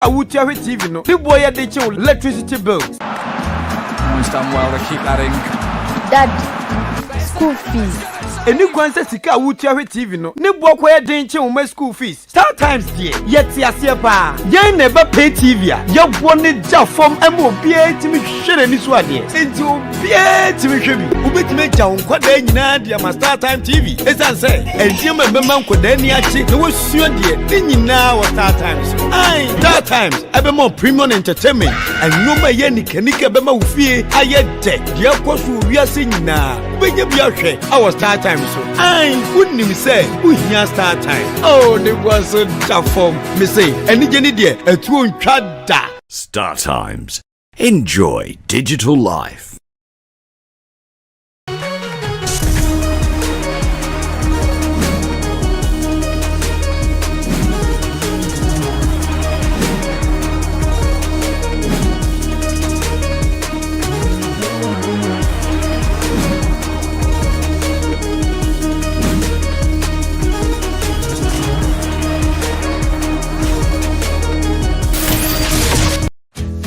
Awutiawe TV no. The boy had the electricity bills. Understand well, they keep that in. Dad, school fees. Any kwanse sika awutiawe TV no. Ne boy kwaya denche o school fees. StarTimes die. Yeti asie pa. Yen never pay TV a. Ye woni ja form emo bia timi hwere ni so ade. Enti obia timi hwebi. Ubetime ja nkwada nyina dia ma StarTimes TV. Esan say, enje mabema nkwada ni achi. Ne wosuo die. Ni nyina wo StarTimes. Ai, StarTimes ebe more premium entertainment. Anoma ye ni kanika be ma ufie aye de. Dia kwaso wiase nyina. Benye bia hwe our StarTimes so. Ai, wouldn't me say, we hear StarTimes. Oh, they was so tough form. Me say, any jenny dear, a true chada. StarTimes. Enjoy digital life.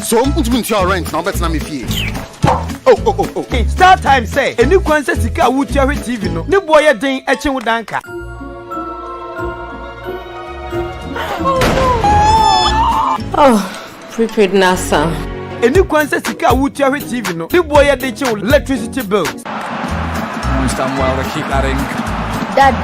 So, put me into your rent now, better than me fee. Oh. Hey, StarTimes say, any kwanse sika awutiawe TV no. Ne boy ya den eche wodanka. Oh, prepaid NASA. Any kwanse sika awutiawe TV no. Ne boy ya denche electricity bills. Understand well, they keep that in. Dad,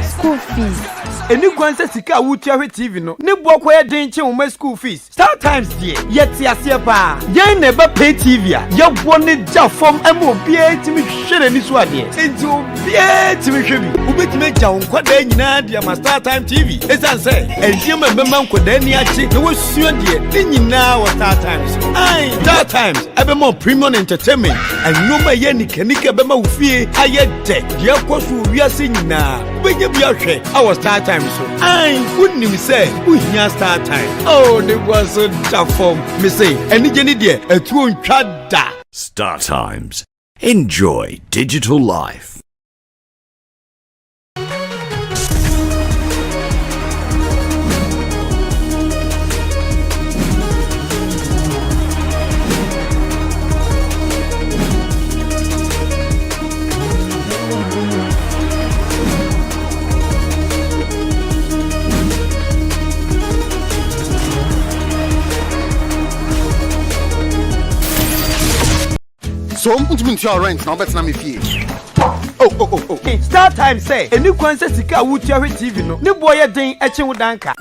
school fees. Any kwanse sika awutiawe TV no. Ne boy kwaya denche o school fees. StarTimes die. Yeti asie pa. Yen never pay TV a. Ye woni ja form emo bia timi hwere ni so ade. Enti obia timi hwebi. Ubetime ja nkwada nyina dia ma StarTimes TV. Esan say, enje mabema nkwada ni achi. Ne wosuo die. Ni nyina wo StarTimes. Ai, StarTimes ebe more premium entertainment. Anoma ye ni kanika be ma ufie aye de. Dia kwaso wiase nyina. Benye bia hwe our StarTimes so. Ai, wouldn't me say, we hear StarTimes. Oh, they was so tough form. Me say, any jenny dear, a true chada. StarTimes. Enjoy digital life. So, put me into your rent now, better than me fee. Oh. Hey, StarTimes say, any kwanse sika awutiawe TV no. Ne boy ya den eche wodanka.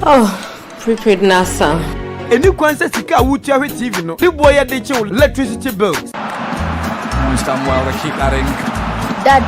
Oh, prepaid NASA. Any kwanse sika awutiawe TV no. Ne boy ya denche electricity bills. Understand well, they keep that in. Dad,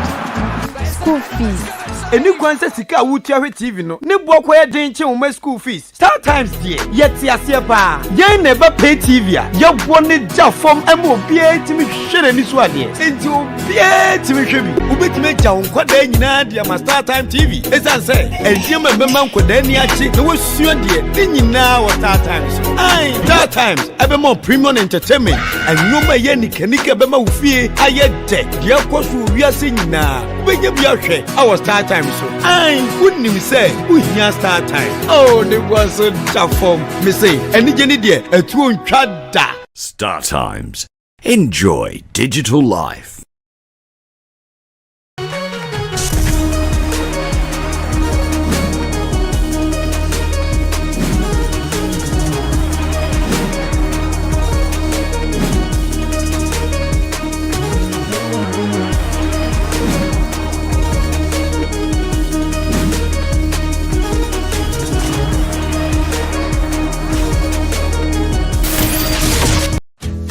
school fees. Any kwanse sika awutiawe TV no. Ne boy kwaya denche o school fees. StarTimes die. Yeti asie pa. Yen never pay TV a. Ye woni ja form emo bia timi hwere ni so ade. Enti obia timi hwebi. Ubetime ja nkwada nyina dia ma StarTimes TV. Esan say, enje mabema nkwada ni achi. Ne wosuo die. Ni nyina wo StarTimes. Ai, StarTimes ebe more premium entertainment. Anoma ye ni kanika be ma ufie aye de. Dia kwaso wiase nyina. Benye bia hwe our StarTimes so. Ai, wouldn't me say, we hear StarTimes. Oh, they was so tough form. Me say, any jenny dear, a true chada. StarTimes. Enjoy digital life.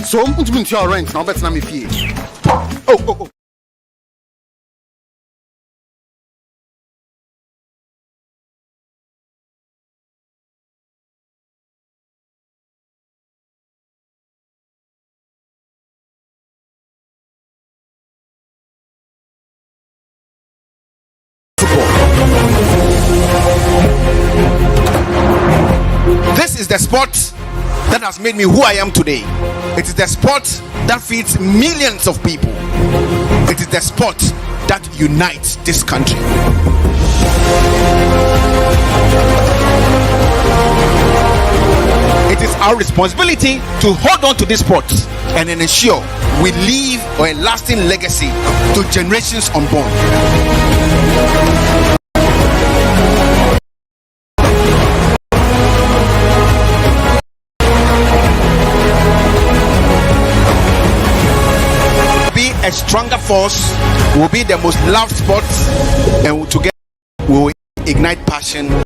So, put me into your rent now, better than me fee. Oh. This is the sport that has made me who I am today. It is the sport that feeds millions of people. It is the sport that unites this country. our responsibility to hold on to this sport and then ensure we leave a lasting legacy to generations unborn. Be a stronger force, will be the most loved sport, and together we will ignite passion.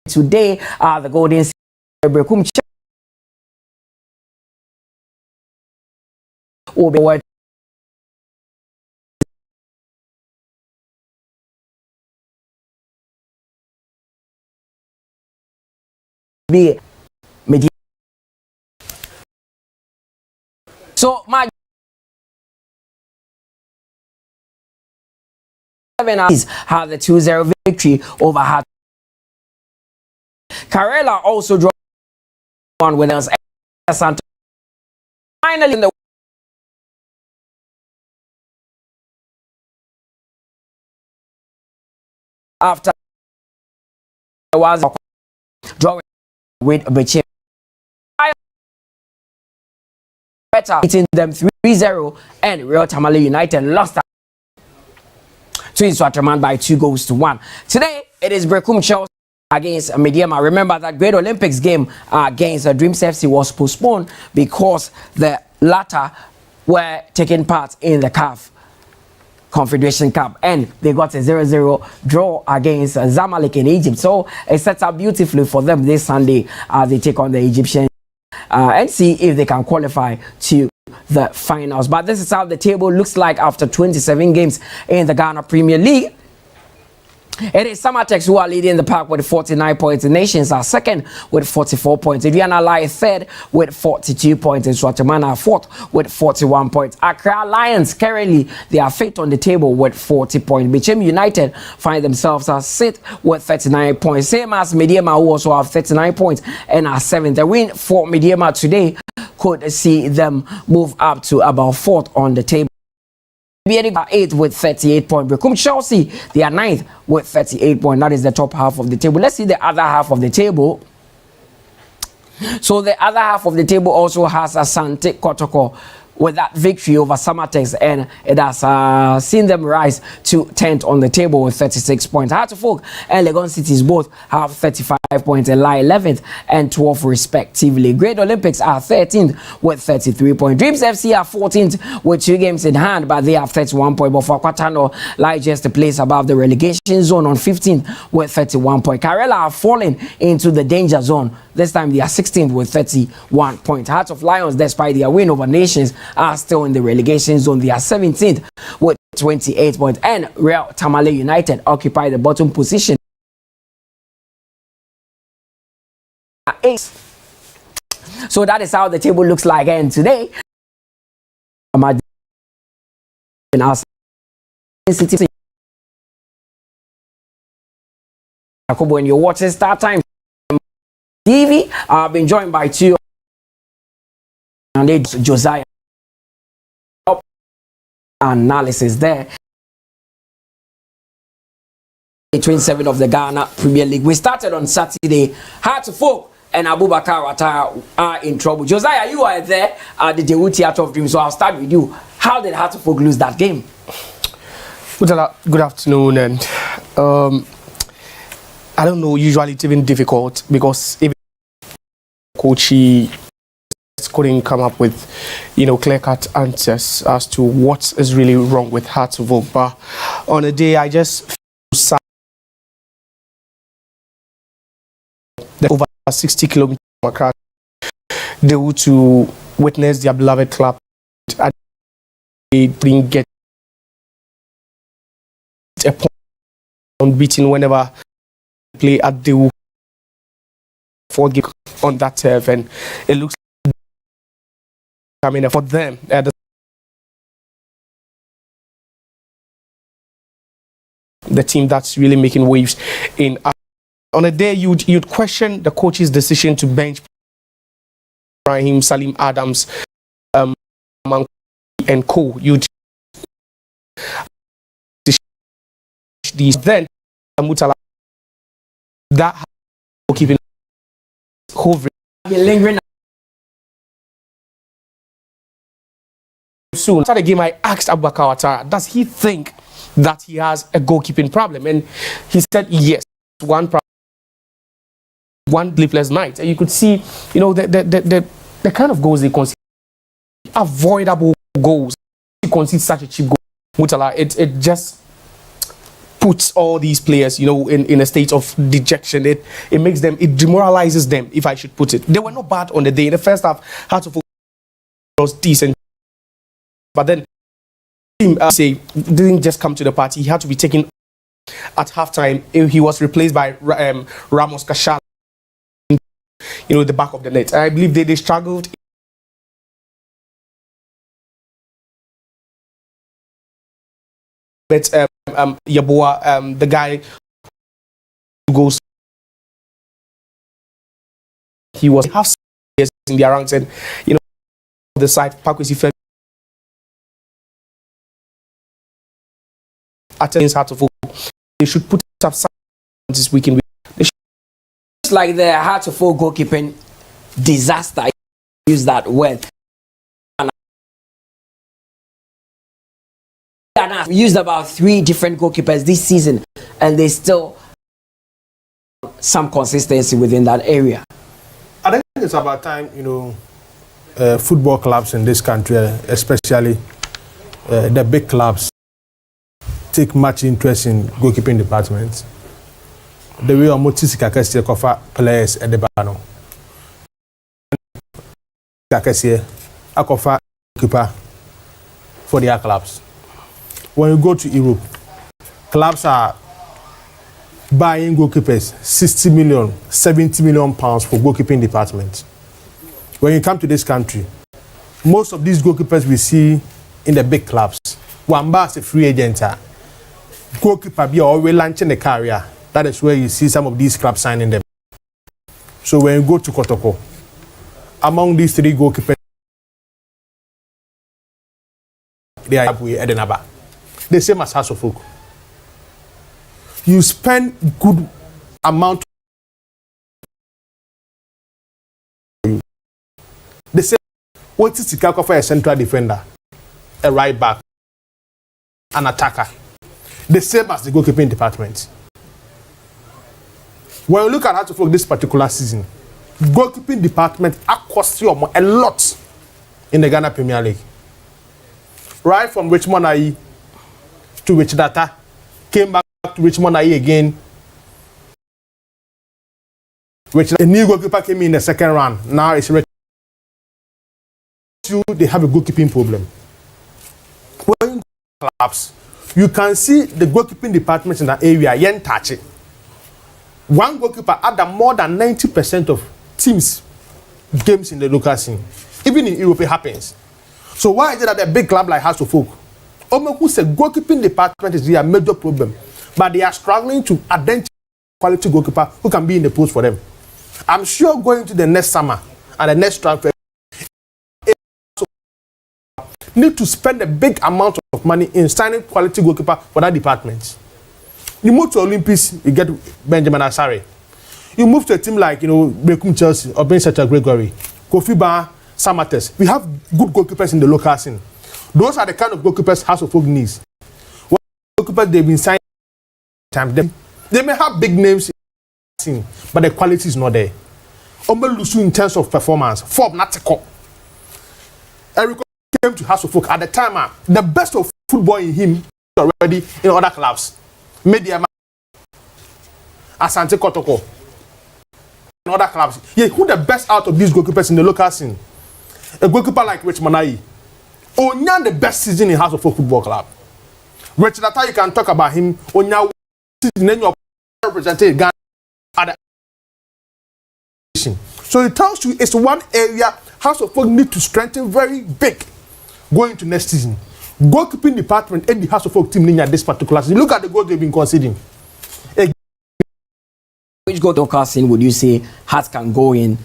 Today, the Golden Berekum will be what be Medeama. So my 7 hours have the 2-0 victory over Heart. Karela also draw on with us. Finally, in the after was drawing with Berekum, better beating them 3-0, and Real Tamale United lost to Swaterman by 2-1. Today it is Berekum Chelsea against Medeama. Remember that Great Olympics game against Dreams FC was postponed because the latter were taking part in the CAF Confederation Cup, and they got a 0-0 draw against Zamalek in Egypt. So it sets up beautifully for them this Sunday as they take on the Egyptians and see if they can qualify to the finals. But this is how the table looks like after 27 games in the Ghana Premier League. It is Samatex who are leading the pack with 49 points. The Nations are second with 44 points. Aduana Lai third with 42 points. And Swatamana are fourth with 41 points. Accra Lions currently they are fifth on the table with 40 points. Berekum United find themselves as sixth with 39 points. Same as Medeama, who also have 39 points and are seventh. The win for Medeama today could see them move up to about fourth on the table. Adepa 8th with 38 points. Berekum Chelsea, they are 9th with 38 points. That is the top half of the table. Let's see the other half of the table. So the other half of the table also has Asante Kotoko with that victory over Samatex, and it has seen them rise to 10th on the table with 36 points. Hartlepool and Legon Cities both have 35 points and lie 11th and 12th respectively. Great Olympics are 13th with 33 points. Dreams FC are 14th with 2 games in hand, but they have 31 points. But for Kwatano lie just a place above the relegation zone on 15th with 31 points. Karela are falling into the danger zone. This time they are 16th with 31 points. Hearts of Lions, despite their win over Nations, are still in the relegation zone. They are 17th with 28 points. And Real Tamale United occupy the bottom position. So that is how the table looks like. And today, when you're watching StarTimes TV, I've been joined by 2 and Josiah. Analysis there. 27 of the Ghana Premier League. We started on Saturday. Hartlepool and Abubakar Watara are in trouble. Josiah, you are there at the Jewu Theatre of Dreams, so I'll start with you. How did Hartlepool lose that game? Good afternoon, and I don't know, usually it's even difficult because even coach couldn't come up with, clear-cut answers as to what is really wrong with Hartlepool. But on a day, I just feel sad that over 60 kilometers from Accra, they were to witness their beloved club. They didn't get a point unbeaten whenever they play at the 4 games on that turf, and it looks for them the team that's really making waves in on a day you'd question the coach's decision to bench Ibrahim, Salim Adams, and co. You these then Mutala that keeping hovering lingering. Soon after the game, I asked Abubakar Ouattara, does he think that he has a goalkeeping problem? And he said yes, one sleepless night. And you could see, you know, the kind of goals they concede, avoidable goals. You concede such a cheap goal, Mutala, it just puts all these players, you know, in a state of dejection. It makes them, it demoralizes them, if I should put it. They were not bad on the day. In the first half, had to focus, was decent. But then, say, didn't just come to the party. He had to be taken at halftime. He was replaced by Ramos Kashal, you know, the back of the net. I believe they struggled. But Yaboa, the guy who goes, he was half years in their ranks, and you know, the side Pakwesi fell. Attendance hard to focus. They should put up this weekend. It's like the hard to focus goalkeeping disaster. Use that word. We used about 3 different goalkeepers this season, and they still some consistency within that area. I think it's about time, you know, football clubs in this country, especially the big clubs, take much interest in goalkeeping departments. The way Omotis Kakesi cover players at the bano. Kakesi akofa goalkeeper for their clubs. When you go to Europe, clubs are buying goalkeepers 60 million, 70 million pounds for goalkeeping department. When you come to this country, most of these goalkeepers we see in the big clubs. Wamba is a free agent. Goalkeeper be always launching a career. That is where you see some of these clubs signing them. So when you go to Kotoko, among these 3 goalkeepers, they are Edenaba. The same as House of Folk. You spend good amount. The same. What is the for a central defender, a right back, an attacker? The same as the goalkeeping department. When you look at House of Folk this particular season, goalkeeping department are costing a lot in the Ghana Premier League. Right from Richmond IE to Wichdata, came back to Richmond IE again. A new goalkeeper came in the second round. Now it's they have a goalkeeping problem. When clubs, you can see the goalkeeping departments in that area, yen touch it. One goalkeeper add more than 90% of teams' games in the local scene. Even in Europe, it happens. So why is it that a big club like House of Folk, Omeku said goalkeeping department is their major problem, but they are struggling to identify quality goalkeeper who can be in the post for them. I'm sure going to the next summer and the next transfer, need to spend a big amount of money in signing quality goalkeeper for that department. You move to Olympics, you get Benjamin Asare. You move to a team like, you know, Berekum Chelsea or Ben Sacha Gregory, Kofi Ba, Samates. We have good goalkeepers in the local scene. Those are the kind of goalkeepers House of Folk needs. What goalkeepers they've been signing time, they may have big names in the scene, but the quality is not there. Lusu in terms of performance, Fob Natiko. Eric came to House of Folk at the time. The best of football in him is already in other clubs. Medeama, Asante Kotoko, and other clubs. Yeah, who the best out of these goalkeepers in the local scene? A goalkeeper like Richmond IE. Onya the best season in House of Folk Football Club. Richard Atta, you can talk about him. Onya season then you represented Ghana at the. So it tells you it's one area House of Folk need to strengthen very big going to next season. Goalkeeping department and the House of Folk team in this particular season. Look at the goals they've been conceding. Which goal to casting would you say Hearts can go in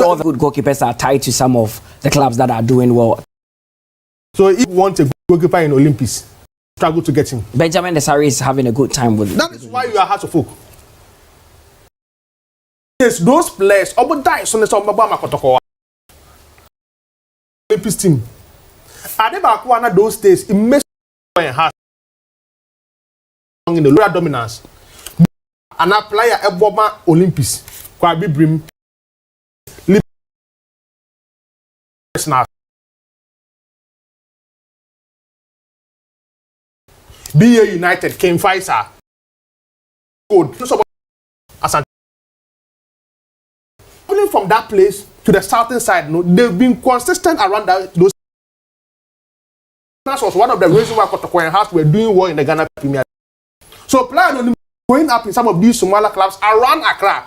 all the good goalkeepers are tied to some of the clubs that are doing well. So if you want a goalkeeper in Olympics, struggle to get him. Benjamin Desari is having a good time with it. That is why you are Hearts of Oak. Yes, those players, die so Kotoko Olympics team. Adepa one of those days, it makes heart in the lower dominance. And a player Eboma Olympics, Kwabi Brim, BA United came Pfizer. Good. Only from that place to the southern side, no, they've been consistent around those. That was one of the reasons why Kotoko and Hearts were doing well in the Ghana Premier League. So players going up in some of these smaller clubs around Accra.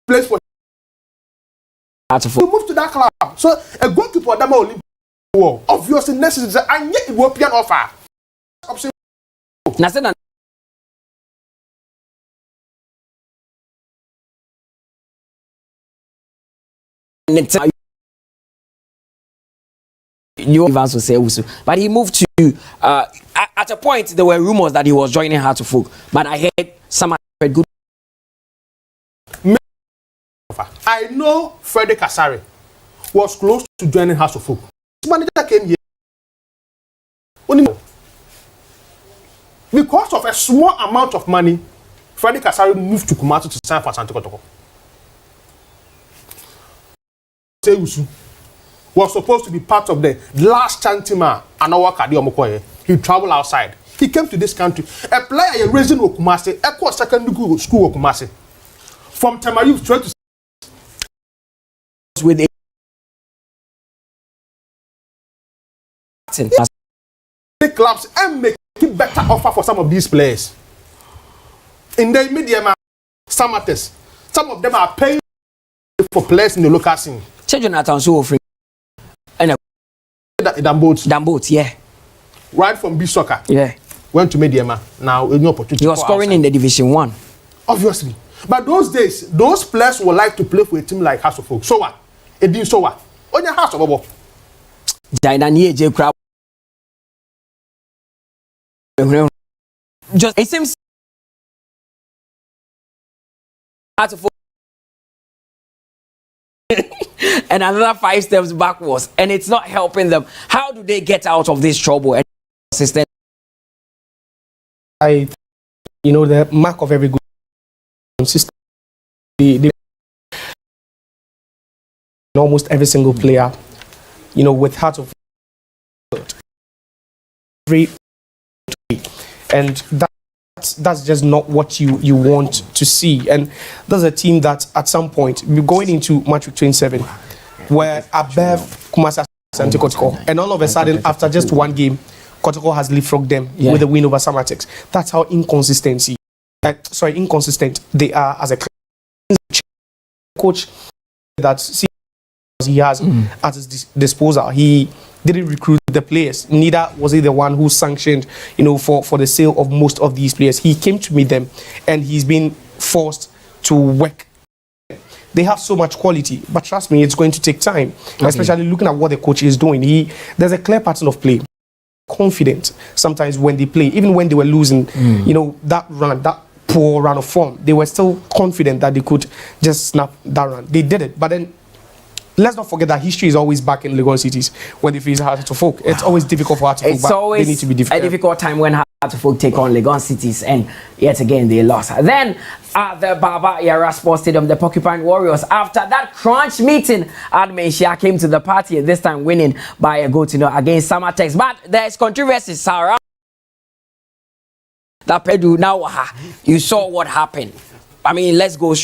Place for to move to that club. So a goalkeeper that Olympic war obviously necessary and yet European offer. Option. But he moved to at a point there were rumors that he was joining Hearts of Oak, but I heard some good. I know Frederick Asare was close to joining Hearts of Oak. His manager came here because of a small amount of money. Frederick Asare moved to Kumasi to sign for Asante Kotoko. Was supposed to be part of the last Chantima and our Kadiomokoye. He traveled outside. He came to this country. A player raised in Okumasi, a secondary school Okumasi. From Tamayu straight to with the clubs and make it better offer for some of these players. In the Medeama, some of them are paying for players in the local scene. Jonathan so offering and Damboats, yeah. Right from B Soccer. Yeah. Went to Medeama. Now a new opportunity. He was scoring outside in the Division 1. Obviously. But those days, those players would like to play for a team like Hearts of Oak. So what? It didn't so what? On your Hearts of Oak. Just it seems Hearts of Oak and another 5 steps backwards, and it's not helping them. How do they get out of this trouble and consistent? The mark of every good consistent. Almost every single player, with Heart of every, and that's just not what you want to see. And there's a team that at some point we're going into match week 27, where above Kumasi and Kotoko, and all of a sudden after just one game, Kotoko has leapfrogged them with a win over Samatex. That's how inconsistent they are as a coach. That he has at his disposal. He didn't recruit the players. Neither was he the one who sanctioned, for the sale of most of these players. He came to meet them, and he's been forced to work. They have so much quality, but trust me, it's going to take time. Especially looking at what the coach is doing. There's a clear pattern of play. Confident sometimes when they play, even when they were losing, that poor run of form, they were still confident that they could just snap that run. They did it, but then let's not forget that history is always back in Legon cities when they face Hearts of Oak. It's always difficult for Hearts of Oak. It's always they need to be difficult. A difficult time when Hearts of Oak take on Legon cities, and yet again they lost. Then at the Baba Yara Sports Stadium, the Porcupine Warriors, after that crunch meeting, Admenshia came to the party, this time winning by a goal to 0 against Samatex. But there's controversy, Sarah. That Pedro now, you saw what happened. I mean, let's go.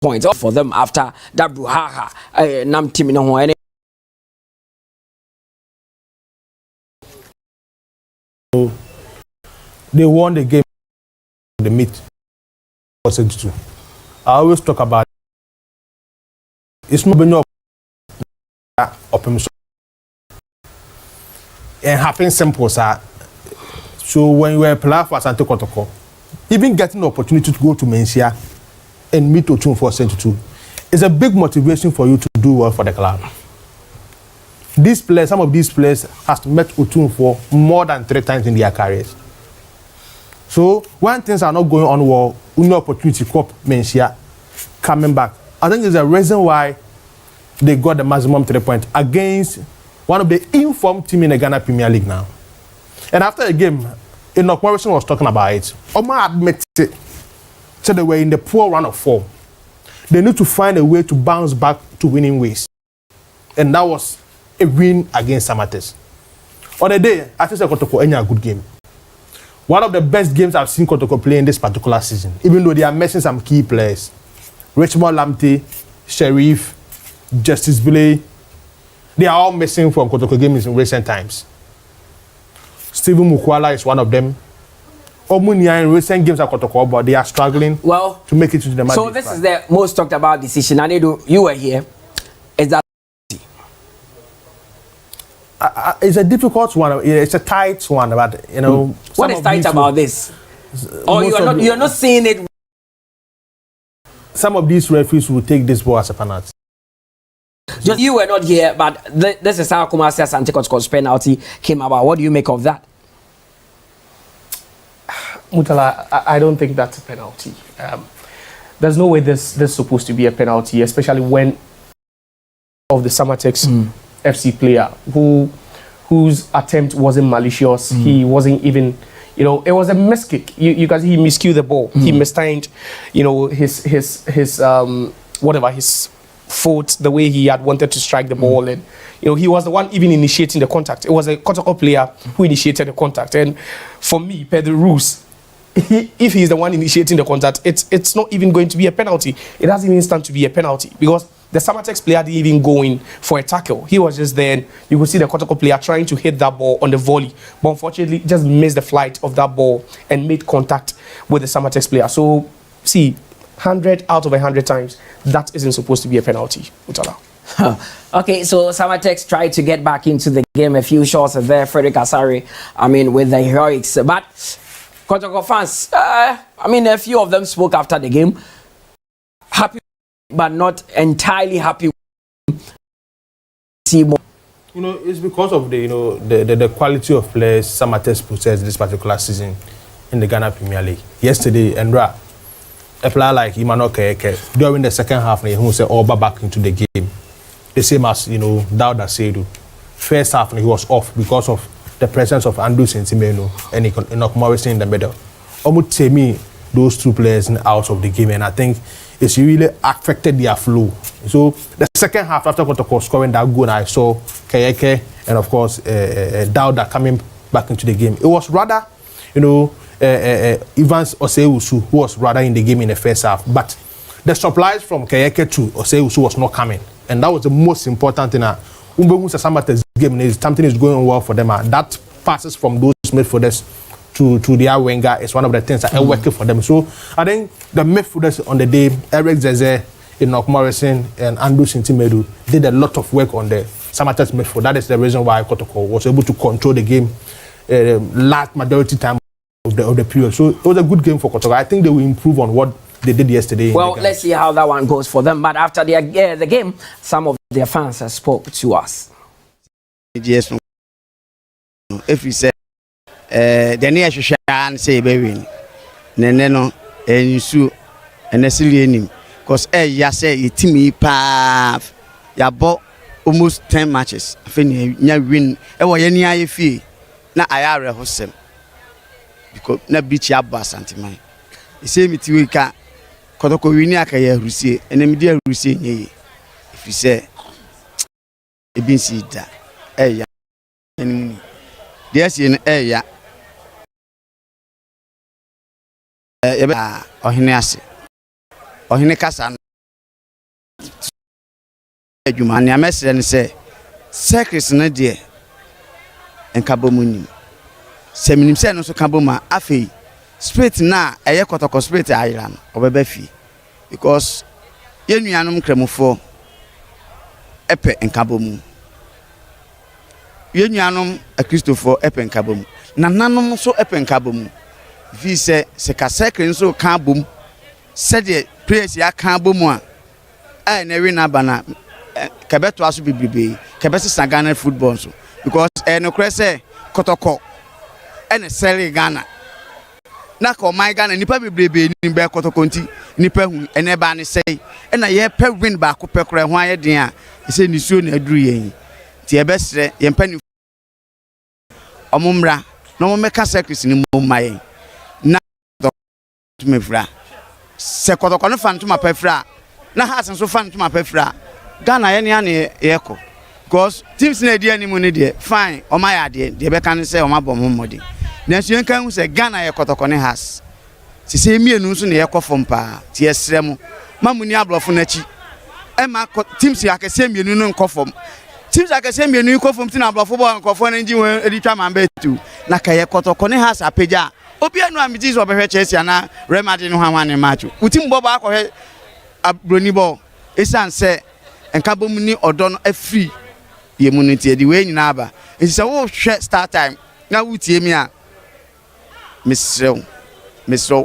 Points off for them after that brouhaha. Nam Timino. They won the game. The meet was 72. I always talk about it's not been up and happen simple, sir. So when you were a player for Asante Kotoko, even getting the opportunity to go to Mensia and meet Otunfo 72 is a big motivation for you to do well for the club. These players, some of these players has met Otunfo more than 3 times in their careers. So when things are not going on well, no opportunity to cop Mensia coming back. I think there's a reason why they got the maximum 3 points against one of the informed team in the Ghana Premier League now. And after the game, Enoch Morrison was talking about it. Oma admitted it. So they were in the poor run of form. They need to find a way to bounce back to winning ways. And that was a win against Samates. On the day, I think Kotoko had a good game. One of the best games I've seen Kotoko play in this particular season, even though they are missing some key players. Richmond Lamte, Sheriff, Justice Billy, they are all missing from Kotoko games in recent times. Stephen Mukwala is one of them. Omunia in recent games at Kotoko, but they are struggling to make it to the match. So this is the most talked about decision. And you were here. Is that it's a difficult one. It's a tight one, but you know. What is tight about this? Or you're not seeing it. Some of these referees will take this ball as a penalty. Just you were not here, but this is how Kumasi Asante Kotoko's penalty came about. What do you make of that? Mutala, I don't think that's a penalty. There's no way this is supposed to be a penalty, especially when of the Samatex FC player whose attempt wasn't malicious. He wasn't even, you know, it was a miss kick. You guys, he miscued the ball. He mistimed, you know, his foot, the way he had wanted to strike the ball, and you know, he was the one even initiating the contact. It was a Kotoko player who initiated the contact, and for me, per the rules, if he's the one initiating the contact, it's not even going to be a penalty. It doesn't even stand to be a penalty because the Samatex player didn't even go in for a tackle. He was just there, and you could see the Kotoko player trying to hit that ball on the volley, but unfortunately just missed the flight of that ball and made contact with the Samatex player. So see, 100 out of 100 times, that isn't supposed to be a penalty. Utala. Okay, so Samatex tried to get back into the game. A few shots there, Frederick Asari, with the heroics. But Kotoko fans, a few of them spoke after the game. Happy, but not entirely happy. See more. You know, it's because of the quality of players Samatex possessed this particular season in the Ghana Premier League. Yesterday, Endra, a player like Emmanuel Keke, during the second half, he said Oba back into the game. The same as, Dauda Seidu. First half, he was off because of the presence of Andrew Sentimeno and Enoch Morrison in the middle. Almost to me, those two players out of the game, and I think it's really affected their flow. So the second half, after Kotoko scoring that goal, I saw Keke and of course Dauda coming back into the game. It was rather, Evans Oseusu, who was rather in the game in the first half, but the supplies from Keke to Oseusu was not coming, and that was the most important thing. Game is something is going well for them. That passes from those midfielders to their winger is one of the things that are working for them. So I think the midfielders on the day, Eric Zeze, Enoch Morrison, and Andrew Sintimedu did a lot of work on the Samatex midfield. That is the reason why Kotoko was able to control the game large majority time of the period. So it was a good game for Kotoko. I think they will improve on what they did yesterday. Well, let's see how that one goes for them. But after the game, some of their fans spoke to us. Yes, if we say the near Shan say baby, Neneno and you sue and a silly because ya say it to me path. Ya bought almost 10 matches. I think you win. Any I fee. Now I are a hostem because na beach ya bass anti-mine. The same it we can Kotoko Winiaka ya Russie and immediate Russie. If you say it been see that. Yeah, yes, in area. Ohinasi Ohinekasan Jumania message and say, Secrets na dear and Kabomunim. Seminim said no so Kaboma, Afi, spirit na a Kotoko spirit island or Bebefi because Yenianum Cremofo Epe and Kabomu. Yenuanom a Christopher Epen Kabum. na nanom so epenka bom fi se sekaseke nso ka bom said the players ya ka bom a na wi na bana kabeto aso bibibe kabese Ghana football so because no kre say Kotoko and sell Ghana na ko my Ghana nipa bibibe ni be Kotoko nti nipa hu ene ba ne say na ye pe win ba ko pe kra ho aye den a se ni suo na aduru yen ti e besre ye mpani omumra no me ka secret ni mo maye na me fra se Kotoko no fan to ma pa fra na has nso fan to ma pa fra Ghana ye ne ane ye ko because teams na dia ni mu ne de fine o ma ya de be kan say o ma bom mmodi na so yen kan hu say Ghana ye Kotoko ne has ti say mienu nso ne ye ko fom pa ti esre mu mamuni ablofo na chi e ma teams ya ka say mienu no nko fom teams ya ka say mienu nko fom ti na ablofo bo nko fo na nji won editwa man betu na ka ye Kotoko ne has apeja obi anu amiti so behwe Chelsea na Real Madrid no hwan ne match utim bo ba akọ abroni bo esan say enka bom ni odo no afri ye mu nti edi we nyina aba enti se wo hwe StarTime na wutie mi a misrew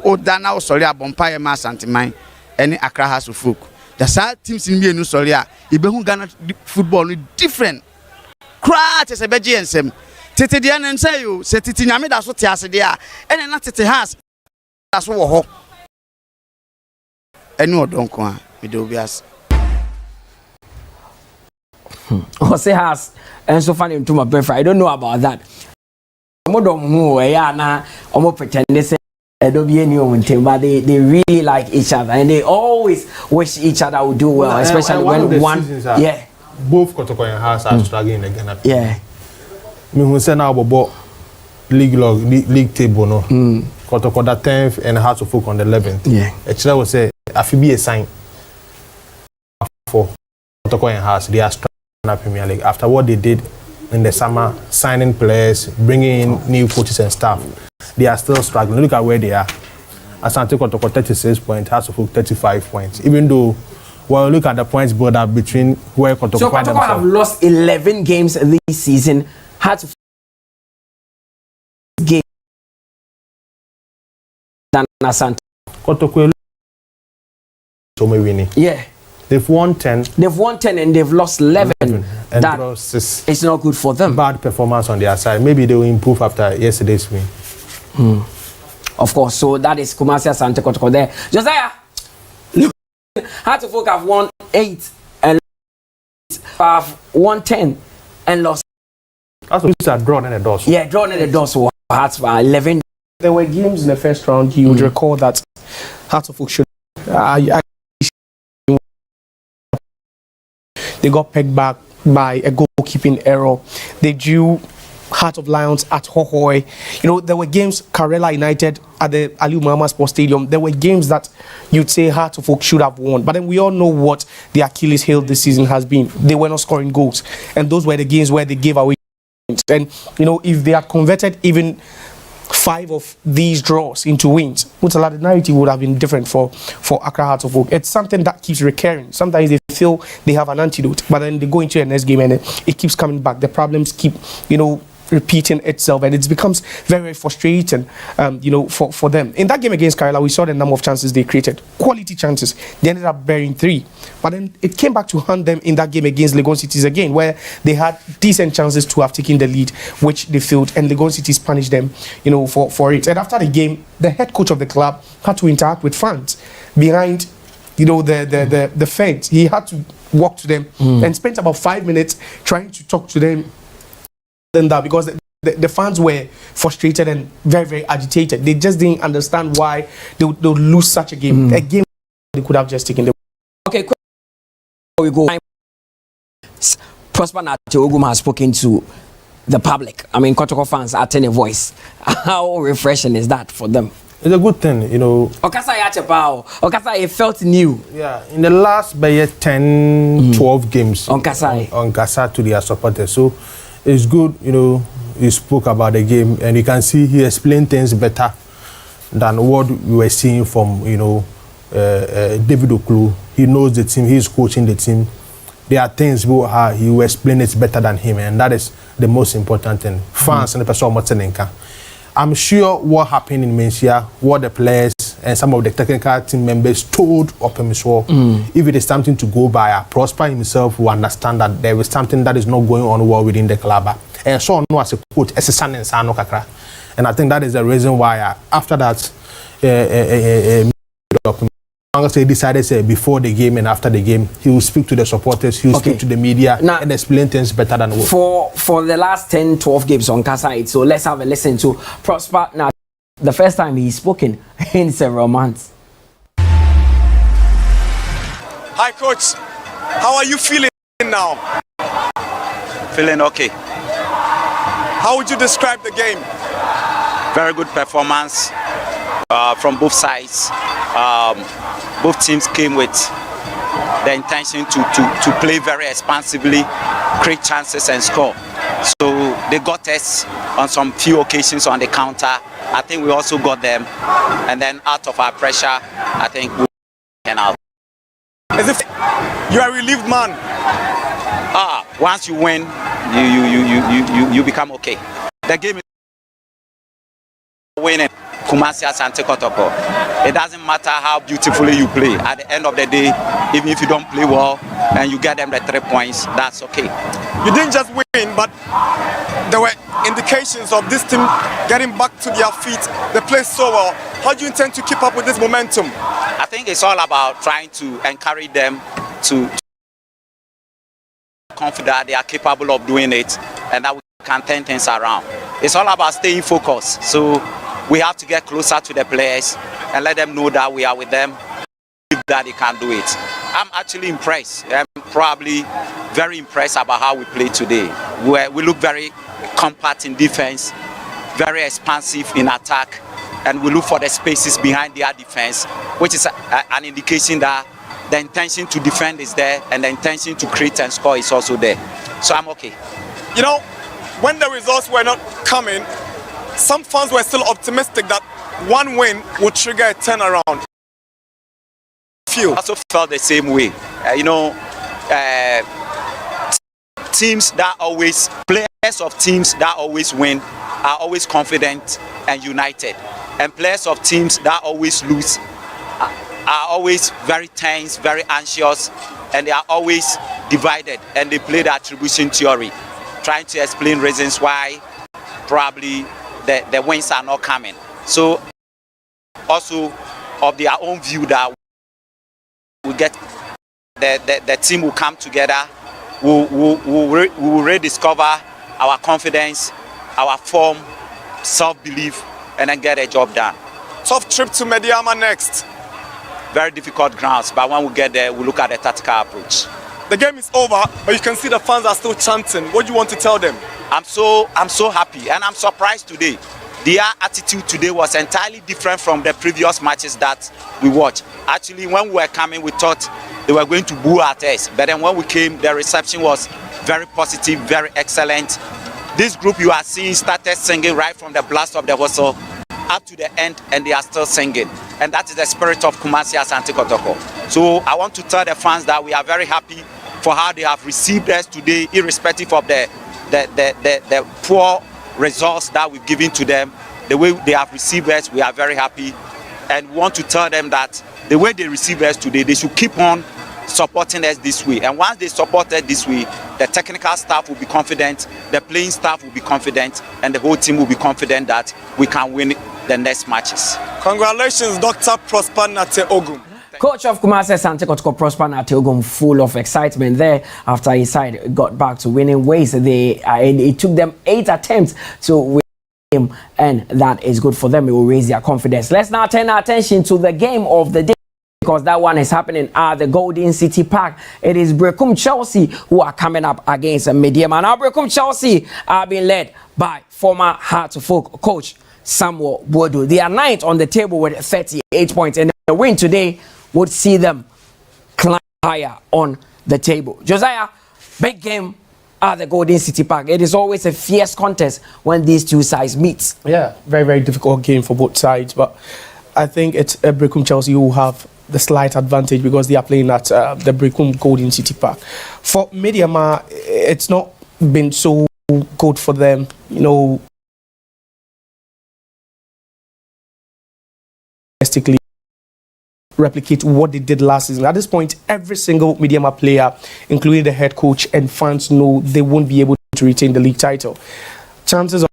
o da na wo sori abompa ye ma Santeman eni Accra House of Folk the sa teams ni mienu sori a ibehu Ghana football no different cra te se beje ensem tete dia na nsa yo se tete nyame da so te ase dia ene na tete has da so wo ho eni odonko a me do bias Jose has and so funny to my birthday. I don't know about that. Pretend they say don't be anyone, but they really like each other and they always wish each other would do well, especially when one both Kotoko and House are struggling in the Ghana. Yeah. Me who say now about league table no. Kotoko the 10th and House of Folk on the 11th. Yeah. Actually I would say I feel be a sign for Kotoko and House. They are struggling in the Premier League after what they did in the summer, signing players, bringing in new coaches and staff. They are still struggling. Look at where they are. Asante Kotoko 36 points, House of Folk 35 points. Even though, well, look at the points board up between where Kotoko. So Kotoko have lost 11 games this season. Had to game than Asante. Kotoko so may winning. Yeah. They've won 10. They've won 10 and they've lost 11. And that it's not good for them. Bad performance on their side. Maybe they will improve after yesterday's win. Of course. So that is Kumasi Asante Kotoko there. Josiah, look, Hearts of Folk have won 8 and have won 10 and lost. That's what are drawn in the doors. Yeah, drawn in the doors for Hearts for 11. There were games in the first round. You would recall that Hearts of Folk should. They got pegged back by a goalkeeping error. They drew Heart of Lions at Hohoi. You know, there were games, Karela United at the Aliu Muhammad Sports Stadium. There were games that you'd say Heart of Folk should have won. But then we all know what the Achilles heel this season has been. They were not scoring goals. And those were the games where they gave away. And, you know, if they had converted even 5 of these draws into wins, the narrative would have been different for Accra Hearts of Folk. It's something that keeps recurring. Sometimes they feel they have an antidote, but then they go into the next game and it keeps coming back. The problems keep, you know, repeating itself, and it becomes very, very frustrating, you know, for them. In that game against Kerala, we saw the number of chances they created, quality chances. They ended up bearing 3, but then it came back to haunt them in that game against Legon Cities again, where they had decent chances to have taken the lead, which they failed, and Legon Cities punished them, you know, for it. And after the game, the head coach of the club had to interact with fans behind, you know, the fence. He had to walk to them and spent about 5 minutes trying to talk to them. Than that, because the fans were frustrated and very, very agitated. They just didn't understand why they would lose such a game. A game they could have just taken. Okay, quick before we go. Prosper Ogum has spoken to the public. I mean, Kotoko fans are turning a voice. How refreshing is that for them? It's a good thing, you know. Okasai, it felt new. Yeah, in the last 10-12 games on Kasa to their supporters. So it's good, you know, he spoke about the game and you can see he explained things better than what we were seeing from, you know, David Oklu. He knows the team, he's coaching the team. There are things he will explain it better than him, and that is the most important thing. Fans and the person I'm sure what happened in Mensia, what the players and some of the technical team members told Opemiso, if it is something to go by, Prosper himself will understand that there is something that is not going on well within the club. And so no as a coach, as a son and son, and I think that is the reason why after that, they decided before the game and after the game, he will speak to the supporters, he will speak to the media now, and explain things better than what. For the last 10-12 games on Kasai, so let's have a listen to Prosper. Now, the first time he's spoken in several months. Hi, coach. How are you feeling now? Feeling okay. How would you describe the game? Very good performance from both sides. Both teams came with the intention to play very expansively, create chances and score. So they got us on some few occasions on the counter. I think we also got them. And then out of our pressure, I think we can out. As if you are a relieved man. Once you win, you become okay. The game is winning. Kumasi Asante Kotoko. It doesn't matter how beautifully you play. At the end of the day, even if you don't play well and you get them the 3 points, that's okay. You didn't just win, but there were indications of this team getting back to their feet. They play so well. How do you intend to keep up with this momentum? I think it's all about trying to encourage them to confident they are capable of doing it and that we can turn things around. It's all about staying focused. So we have to get closer to the players and let them know that we are with them, that they can do it. I'm actually impressed. I'm probably very impressed about how we played today. We look very compact in defense, very expansive in attack, and we look for the spaces behind their defense, which is an indication that the intention to defend is there and the intention to create and score is also there. So I'm okay. You know, when the results were not coming, some fans were still optimistic that one win would trigger a turnaround. I also felt the same way. Teams that always, players of teams that always win are always confident and united. And players of teams that always lose are always very tense, very anxious, and they are always divided. And they play the attribution theory, trying to explain reasons why probably the wins are not coming. So also of their own view that we get the team will come together, we'll rediscover our confidence, our form, self-belief, and then get a job done. Tough trip to Medeama next. Very difficult grounds, but when we get there, we'll look at the tactical approach. The game is over, but you can see the fans are still chanting. What do you want to tell them? I'm so happy, and I'm surprised today. Their attitude today was entirely different from the previous matches that we watched. Actually, when we were coming, we thought they were going to boo at us. But then when we came, the reception was very positive, very excellent. This group you are seeing started singing right from the blast of the whistle up to the end, and they are still singing. And that is the spirit of Kumasi Asante Kotoko. So I want to tell the fans that we are very happy for how they have received us today, irrespective of the poor results that we've given to them. The way they have received us, we are very happy, and we want to tell them that the way they receive us today, they should keep on supporting us this way. And once they support us this way, the technical staff will be confident, the playing staff will be confident, and the whole team will be confident that we can win the next matches. Congratulations, Dr. Prosper Nate Ogum. Coach of Kumasi Asante Kotoko, Prosper Nate Ogum, full of excitement there after his side got back to winning ways. It took them 8 attempts to win the game, and that is good for them. It will raise their confidence. Let's now turn our attention to the game of the day, because that one is happening at the Golden City Park. It is Berekum Chelsea who are coming up against Medeama. Now Berekum Chelsea are being led by former Hearts of Oak coach Samuel Boadu. They are 9th on the table with 38 points, and the win today would see them climb higher on the table. Josiah, big game at the Golden City Park. It is always a fierce contest when these two sides meet. Yeah, very, very difficult game for both sides, but I think it's Berekum Chelsea who have the slight advantage because they are playing at the Berekum Golden City Park. For Medeama, it's not been so good for them, domestically replicate what they did last season. At this point, every single Medeama player, including the head coach and fans, know they won't be able to retain the league title. Chances of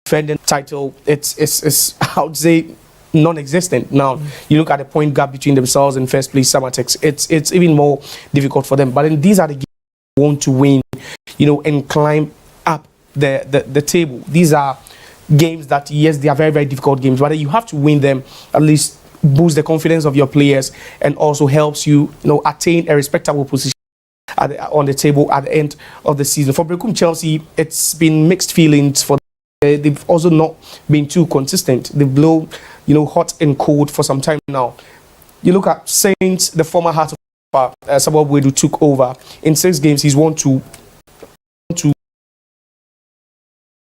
defending title, it's I would say non-existent. Now, you look at the point gap between themselves and first place Samatex, it's even more difficult for them. But then these are the games they want to win, and climb up the table. These are games that, yes, they are very, very difficult games, but you have to win them, at least boost the confidence of your players, and also helps you, attain a respectable position on the table at the end of the season. For Berekum Chelsea, it's been mixed feelings for them. They've also not been too consistent. They've blown, hot and cold for some time now. You look at Saints, the former Heart of Samuel Boadu took over. In 6 games, he's won 2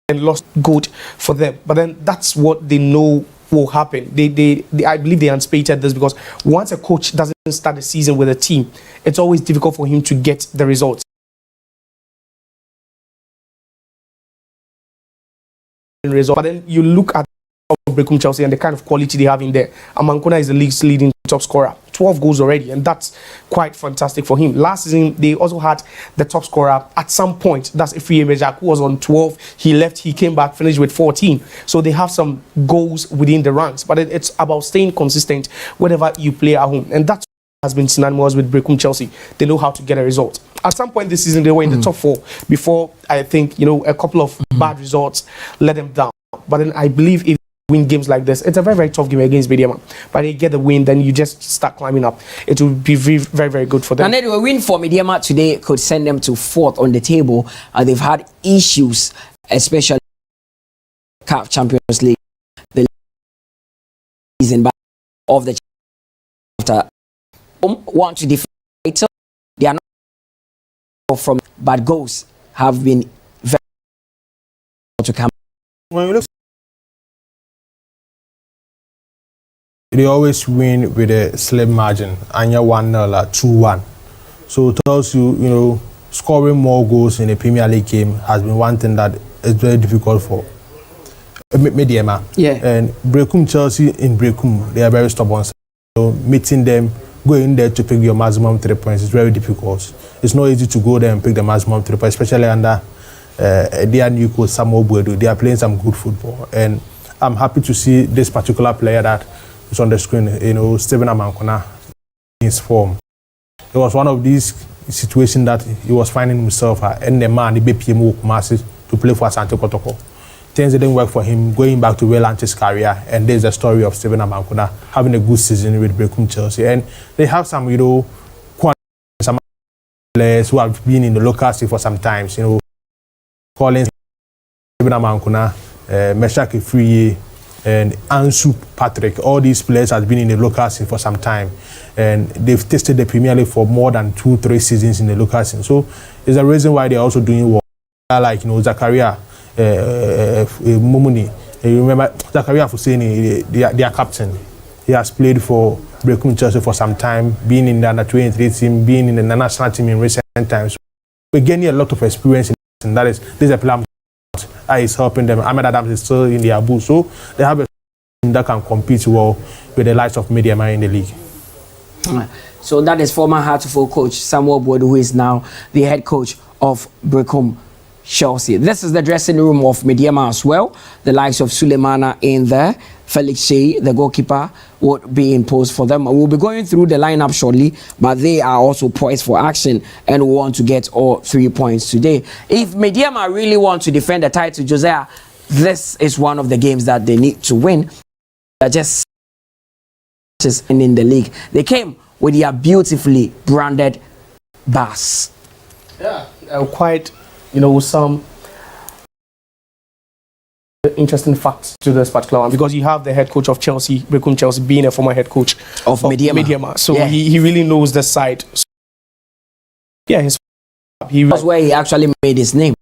and lost good for them. But then that's what they know will happen. They I believe they anticipated this, because once a coach doesn't start the season with a team, it's always difficult for him to get the results. But then you look at Berekum Chelsea and the kind of quality they have in there. Amankona is the league's leading top scorer, 12 goals already, and that's quite fantastic for him. Last season, they also had the top scorer at some point. That's Ifeanyi Mejak, who was on 12. He left, he came back, finished with 14. So they have some goals within the ranks, but it's about staying consistent whenever you play at home, and that's what has been synonymous with Berekum Chelsea. They know how to get a result. At some point this season, they were in the top 4 before, I think, a couple of bad results let them down. But then I believe if win games like this, it's a very, very tough game against Medeama, but they get the win, then you just start climbing up. It will be very, very, very good for them. And anyway, a win for Medeama today could send them to 4th on the table. They've had issues, especially CAF Champions League, the season of the after want to defend the title. They are not from bad goals, have been very to come. When you look, they always win with a slim margin, and you're 1-0 or 2-1. So it tells you, scoring more goals in a Premier League game has been one thing that is very difficult for Medeama. Yeah. And Berekum Chelsea in Berekum, they are very stubborn. So meeting them, going there to pick your maximum 3 points is very difficult. It's not easy to go there and pick the maximum 3 points, especially under their new coach Samuel Boadu. They are playing some good football, and I'm happy to see this particular player that is on the screen, Stephen Amankona, in his form. It was one of these situations that he was finding himself and the man, the BPM Kumasi, to play for Asante Kotoko. Things didn't work for him, going back to Wellante's career, and there's the story of Stephen Amankona having a good season with Berekum Chelsea. And they have some, some players who have been in the local scene for some time, Collins, Stephen Amankona, Meshach Ifeanyi, and Ansu Patrick. All these players have been in the local scene for some time, and they've tasted the Premier League for more than 2-3 seasons in the local scene. So there's a reason why they're also doing well. Like Zakaria Momuni, you remember Zakaria Fuseni, their captain. He has played for Berekum Chelsea for some time, being in the under-23 team, being in the national team in recent times. We're gaining a lot of experience, and that is this is a plan that is helping them. Ahmed Adams is still in the Abu, so they have a team that can compete well with the likes of Medeama in the league. So that is former Heartful coach Samuel Boadu, who is now the head coach of Berekum Chelsea. This is the dressing room of Medeama as well. The likes of Sulemana in there. Felix Shea, the goalkeeper, would be imposed for them. We'll be going through the lineup shortly, but they are also poised for action and want to get all 3 points today. If Medeama really want to defend the title, Josiah, this is one of the games that they need to win. They're just in the league. They came with their beautifully branded bars. Yeah, quite, some interesting facts to this particular one, because you have the head coach of Chelsea, Berekum Chelsea, being a former head coach of Medeama. So yeah, he really knows the side. So, yeah, that's where he actually made his name.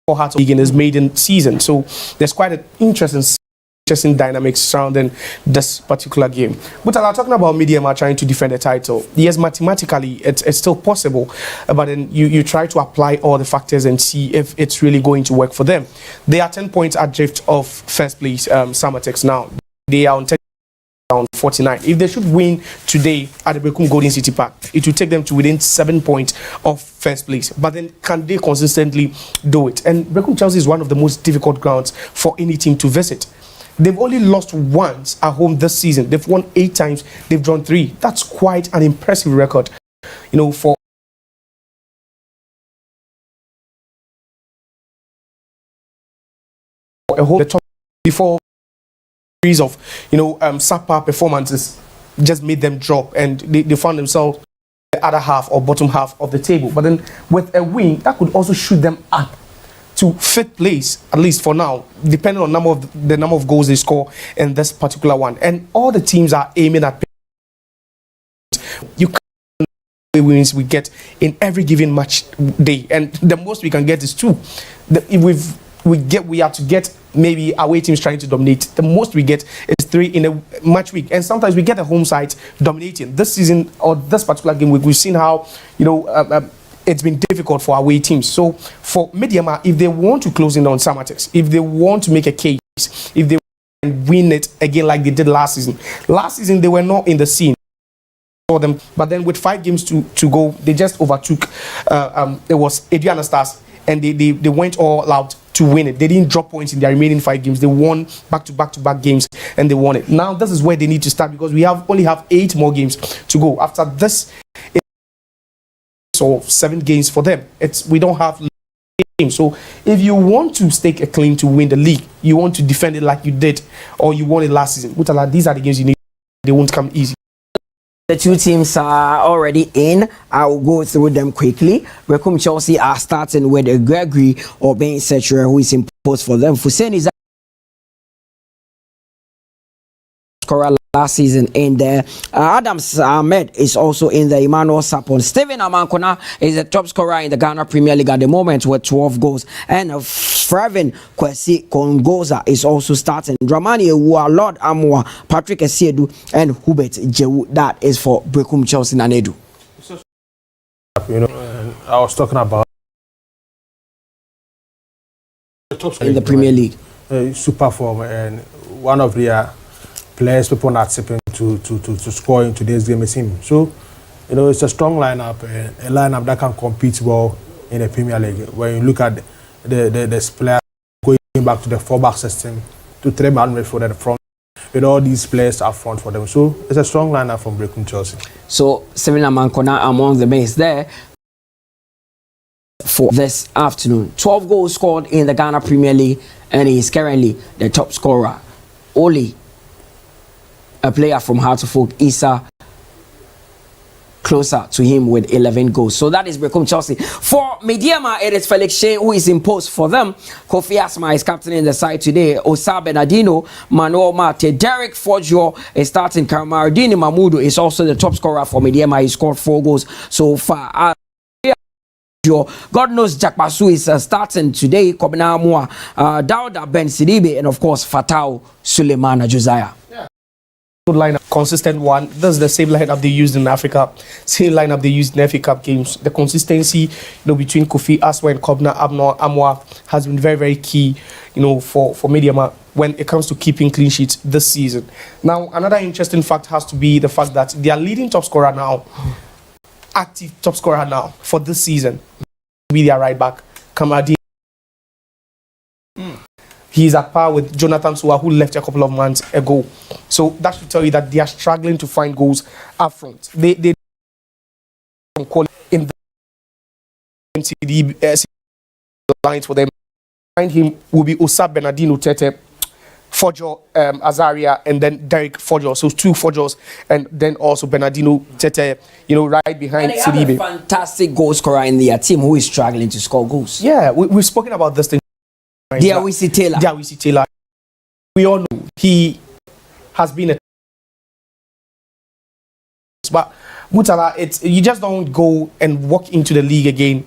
For Hearts League in his maiden season. So there's quite an interesting dynamics surrounding this particular game. But I'm talking about Medeama trying to defend the title. Yes, mathematically, it's still possible, but then you try to apply all the factors and see if it's really going to work for them. They are 10 points adrift of first place Samatex now. They are on 10 down 49. If they should win today at the Berekum Golden City Park, it will take them to within 7 points of first place. But then can they consistently do it? And Berekum Chelsea is one of the most difficult grounds for any team to visit. They've only lost once at home this season. They've won 8 times. They've drawn 3. That's quite an impressive record, for a whole the top before series of subpar performances just made them drop, and they found themselves the other half or bottom half of the table. But then with a win, that could also shoot them up to 5th place, at least for now, depending on the number of goals they score in this particular one. And all the teams are aiming at you can't wins we get in every given match day, and the most we can get is 2. If we have to get maybe away teams trying to dominate. The most we get is 3 in a match week, and sometimes we get a home side dominating. This season or this particular game week, we've seen how it's been difficult for away teams. So for Medeama, if they want to close in on Samatex, if they want to make a case, if they want to win it again like they did last season they were not in the scene for them. But then with 5 games to go, they just overtook. It was Adriana Stars, and they went all out to win it. They didn't drop points in their remaining 5 games. They won back-to-back games, and they won it. Now this is where they need to start, because we only have 8 more games to go. After this, so 7 games for them. We don't have games. So if you want to stake a claim to win the league, you want to defend it like you did, or you won it last season, these are the games you need. They won't come easy. The 2 teams are already in. I will go through them quickly. Berekum Chelsea are starting with Gregory or Ben Setcher, who is imposed for them. Hussein is scorer last season in there. Adams Ahmed is also in there. Emmanuel Sapon. Stephen Amankona is the top scorer in the Ghana Premier League at the moment with 12 goals. And Frevin Kwesi Kongoza is also starting. Dramani Ewa, Lord Amwa, Patrick Esiedu, and Hubert Jewu. That is for Berekum Chelsea Nanedu. I was talking about in the Premier League. Super form, and one of the players people not tipping to score in today's game is him. So, it's a strong lineup, a lineup that can compete well in the Premier League. When you look at the players going back to the 4-back system, to 3-man midfield at the front, all these players up front for them. So, it's a strong lineup from Berekum Chelsea. So, Stephen Amankona among the best there for this afternoon. 12 goals scored in the Ghana Premier League, and he is currently the top scorer. Only a player from Hartlepool, Issa, closer to him with 11 goals. So that is Berekum Chelsea. For Medeama, it is Felix Shea who is imposed for them. Kofi Asma is captaining the side today. Osa Bernardino, Manuel Mate, Derek Foggio is starting. Kamaradini Mamudu is also the top scorer for Medeama. He scored 4 goals so far. God knows Jack Basu is starting today. Kobina Amua, Dauda Ben Sidibe, and of course Fatau Suleimana Josiah. Good lineup, consistent one. That's the same lineup they used in Africa, same lineup they used in FA Cup games. The consistency, between Kofi Aswa and Kobina Amwa has been very, very key, for Medeama when it comes to keeping clean sheets this season. Now, another interesting fact has to be the fact that their leading top scorer now, active top scorer now for this season, will be their right back, Kamadi. He is at par with Jonathan Suwa, who left a couple of months ago. So that should tell you that they are struggling to find goals up front. They call in the MCD lines for them. Behind him will be Osa Bernardino Tete, Foggio Azaria, and then Derek Foggio. So 2 Foggios, and then also Bernardino Tete, right behind Sidibe. And they have a fantastic goal scorer in their team who is struggling to score goals. Yeah, we've spoken about this thing. Diawisi Taylor. We all know he has been a. But Mutala, you just don't go and walk into the league again.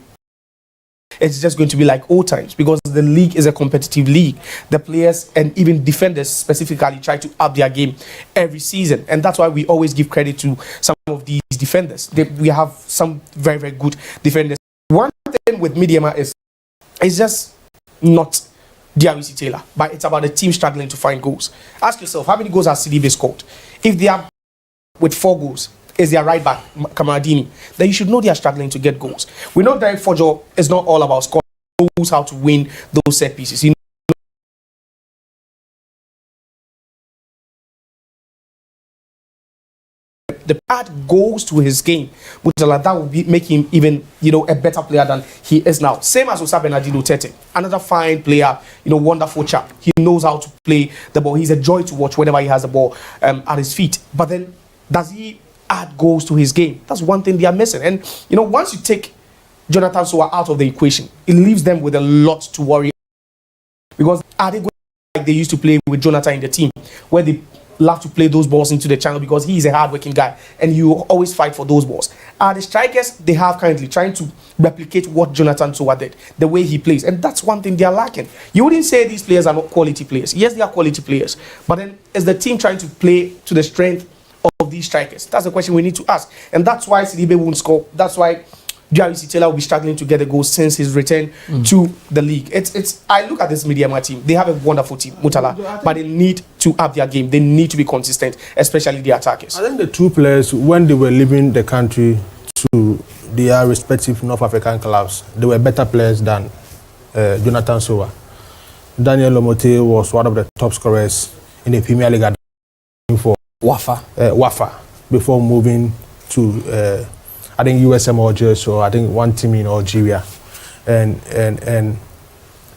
It's just going to be like old times, because the league is a competitive league. The players and even defenders specifically try to up their game every season, and that's why we always give credit to some of these defenders. We have some very, very good defenders. One thing with Medeama is it's just not DRC Taylor, but it's about the team struggling to find goals. Ask yourself, how many goals has CDB scored? If they are with 4 goals, is their right back, Kamaradini, then you should know they are struggling to get goals. We know Derek Fojo is not all about scoring, he knows how to win those set pieces. He the add goals to his game, which that will make him even, a better player than he is now. Same as Osa Bernardino Tete, another fine player, wonderful chap. He knows how to play the ball. He's a joy to watch whenever he has the ball at his feet. But then, does he add goals to his game? That's one thing they are missing. And once you take Jonathan Soa out of the equation, it leaves them with a lot to worry. Because are they going like they used to play with Jonathan in the team, where they love to play those balls into the channel because he is a hard-working guy and you always fight for those balls? Are the strikers they have currently trying to replicate what Jonathan Soa did, the way he plays? And that's one thing they are lacking. You wouldn't say these players are not quality players. Yes, they are quality players. But then is the team trying to play to the strength of these strikers? That's the question we need to ask. And that's why Sidibe won't score. That's why DRC Taylor will be struggling to get a goal since his return to the league. I look at this Medeama team. They have a wonderful team, Mutala, but they need to up their game. They need to be consistent, especially the attackers. I think the 2 players, when they were leaving the country to their respective North African clubs, they were better players than Jonathan Soa. Daniel Lomote was one of the top scorers in the Premier League for Wafa before moving to I think USM Algiers, or I think one team in Algeria, and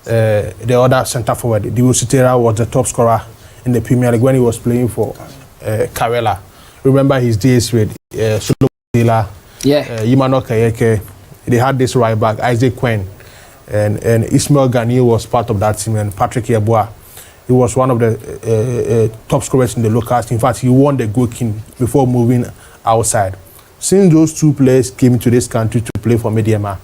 the other centre forward, Diwositera, was the top scorer in the Premier League when he was playing for Karela. Remember his days with Solomon Taylor, Yimano Kayeke. They had this right back, Isaac Quinn, and Ismail Ghani was part of that team, and Patrick Yeboah. He was one of the top scorers in the locals. In fact, he won the Goalkeeping before moving outside. Since those 2 players came to this country to play for Medeama,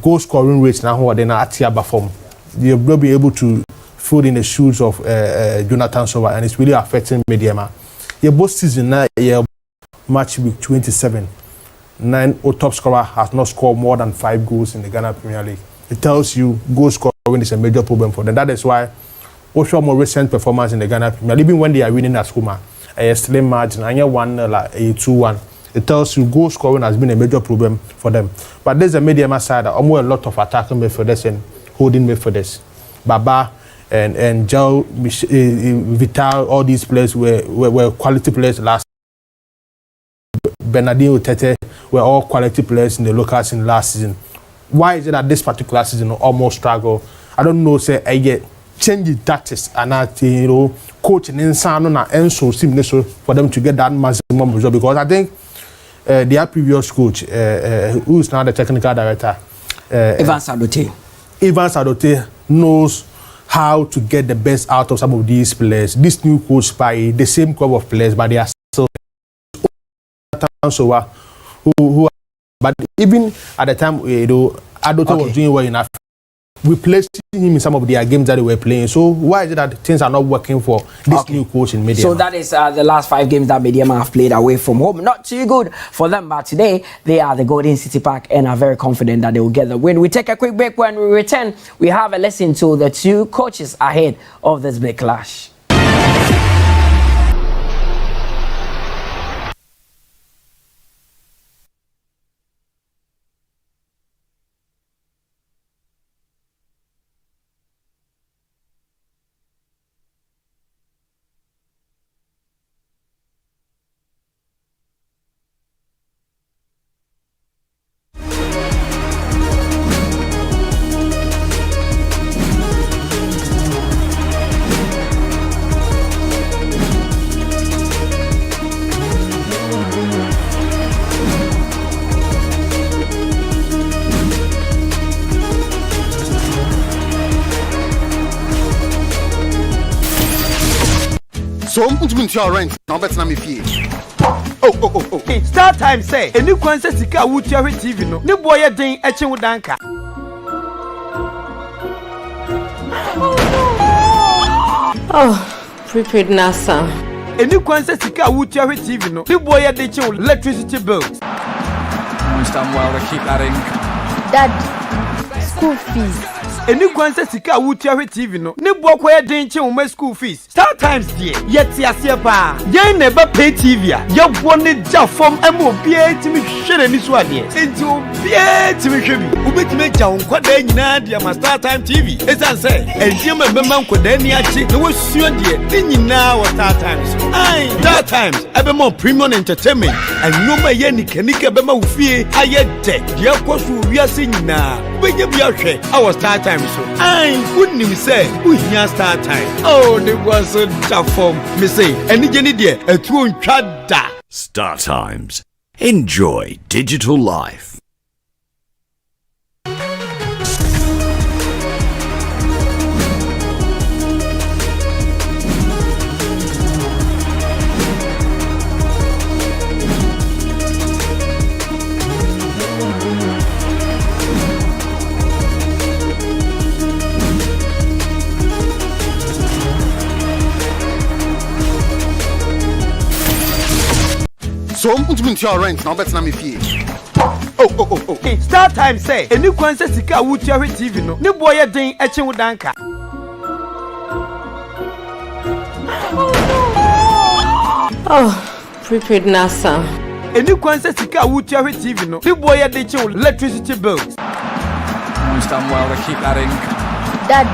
goal scoring rates now are then at Tiaba form. They will be able to fill in the shoes of Jonathan Soa, and it's really affecting Medeama. Yeah, both season now, match week 27, 9 top scorer has not scored more than 5 goals in the Ghana Premier League. It tells you goal scoring is a major problem for them. That is why also more recent performance in the Ghana Premier League, even when they are winning at Skuma, a slim margin, and 1-2-1. It tells you goal scoring has been a major problem for them. But there's a Medeama side that almost a lot of attacking midfielders and holding midfielders. Baba and Joe, Vital, all these players were quality players last. Bernardino Tete were all quality players in the locals in last season. Why is it that this particular season almost struggle? I don't know. Say I get changing tactics and coaching inside and so for them to get that maximum result, because I think. Their previous coach, who is now the technical director, Ivan Sadote. Ivan Sadote knows how to get the best out of some of these players. This new coach by the same crop of players, but they are still who but even at the time, Adote was doing well enough. We placed him in some of their games that they were playing. So why is it that things are not working for this new coach in Medeama? So that is the last 5 games that Medeama have played away from home. Not too good for them, but today they are the Golden City Park and are very confident that they will get the win. We take a quick break. When we return, we have a listen to the 2 coaches ahead of this big clash. So ntumi ntua rent na obetena me fie. Oh. StarTimes say eni kwanse sika wutua hwe TV no. Ne boye den eche wo danka. Oh, prepaid NASA. Eni kwanse sika wutua hwe TV no. Ne boye den eche wo electricity bills. Almost done well to keep that in. Dad, school fees. eni kwanse sika wutia hwe TV no ne bo koye den che wo school fees StarTimes die yeti ase pa yen na ba pay TV a ye bo ne ja fom emo bia timi hwere ni so ade enti obia timi hwe bi obetime ja nkwada nyina dia ma StarTimes TV esan se enti ma bema nkwada ni achi na wo suo die ni nyina wo StarTimes ai StarTimes ebe mo premium entertainment anoma ye nikanika bema wo fie aye de dia kwaso wiase nyina benye bia hwe our StarTimes so ai wunnim say uhia StarTimes oh ne was da form me say eni je ni de atuo ntwa da StarTimes. Enjoy digital life. So untimi your rent now better na me fee. Oh. Hey, StarTimes say eni kwanse sika wutia hwe TV no ne boye den eche wo danka. Oh, prepaid NASA. Eni kwanse sika wutia hwe TV no ne boye den che wo electricity bills. Almost done well to keep that in. Dad,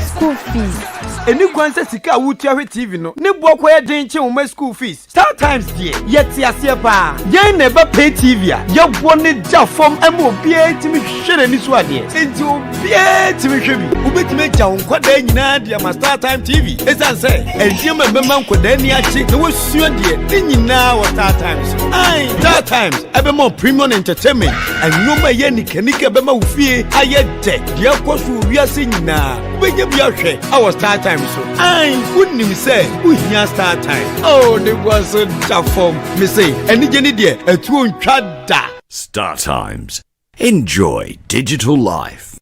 school fees. Eni kwanse sika wutia hwe TV no ne bo koye den che wo school fees StarTimes die yeti ase pa yen na ba pay TV a ye bo ne ja fom emo bia timi hwere ni so ade enti obia timi hwe bi obetime ja nkwada nyina dia ma StarTimes TV esan se enti ma bema nkwada ni achi na wo suo die ni nyina wo StarTimes ai StarTimes ebe mo premium entertainment anoma ye nikanika bema wo fie aye de dia kwaso wiase nyina benye bia hwe our StarTimes so ai wunnim say uhia StarTimes oh ne was da form me say eni je ni de atuo ntwa da StarTimes. Enjoy digital life.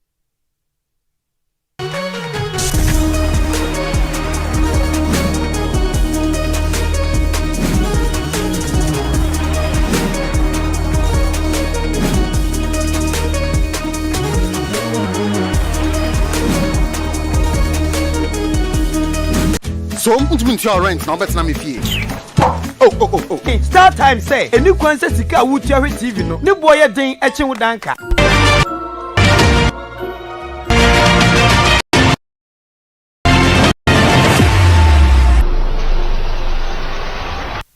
So untimi your rent now better na me fee. Oh. Hey, StarTimes say eni kwanse sika wutia hwe TV no ne boye den eche wo danka.